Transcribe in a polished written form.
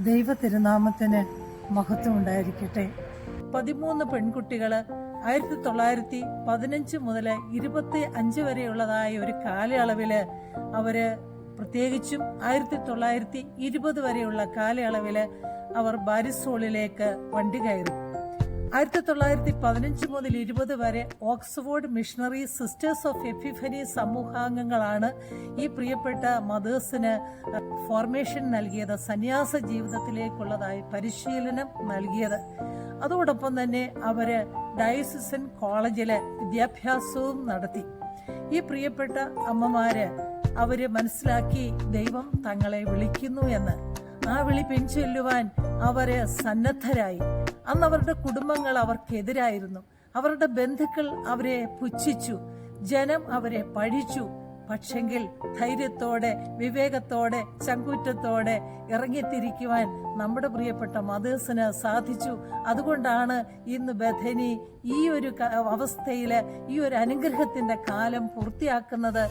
ദൈവ തിരുനാമത്തിന് മഹത്വം ഉണ്ടായിരിക്കട്ടെ. 13 പെൺകുട്ടികള് 1915 മുതൽ 25 വരെയുള്ളതായ ഒരു കാലയളവില് അവര്, പ്രത്യേകിച്ചും 1920 വരെയുള്ള കാലയളവില് അവർ ബാരിസോളിലേക്ക് വണ്ടി കയറി. 1915 മുതൽ 20 വരെ Oxford missionary sisters of Epiphany സമൂഹാംഗങ്ങളാണ് ഈ പ്രിയപ്പെട്ട മദേഴ്സിന് ഫോർമേഷൻ നൽകിയത്, സന്യാസ ജീവിതത്തിലേക്കുള്ളതായി പരിശീലനം നൽകിയത്. അതോടൊപ്പം തന്നെ അവര് ഡയസിസൻ കോളേജില് വിദ്യാഭ്യാസവും നടത്തി. ഈ പ്രിയപ്പെട്ട അമ്മമാര് അവര് മനസ്സിലാക്കി ദൈവം തങ്ങളെ വിളിക്കുന്നു എന്ന്. ആ വിളി പിൻചൊല്ലുവാൻ അവര് സന്നദ്ധരായി. അന്ന് അവരുടെ കുടുംബങ്ങൾ അവർക്കെതിരായിരുന്നു. അവരുടെ ബന്ധുക്കൾ അവരെ പുച്ഛിച്ചു, ജനം അവരെ പഴിച്ചു. പക്ഷെങ്കിൽ ധൈര്യത്തോടെ, വിവേകത്തോടെ, ചങ്കൂറ്റത്തോടെ ഇറങ്ങിത്തിരിക്കുവാൻ നമ്മുടെ പ്രിയപ്പെട്ട മദേഴ്സിന് സാധിച്ചു. അതുകൊണ്ടാണ് ഇന്ന് ബഥനി ഈ ഒരു അവസ്ഥയില് ഈ ഒരു അനുഗ്രഹത്തിന്റെ കാലം പൂർത്തിയാക്കുന്നത്.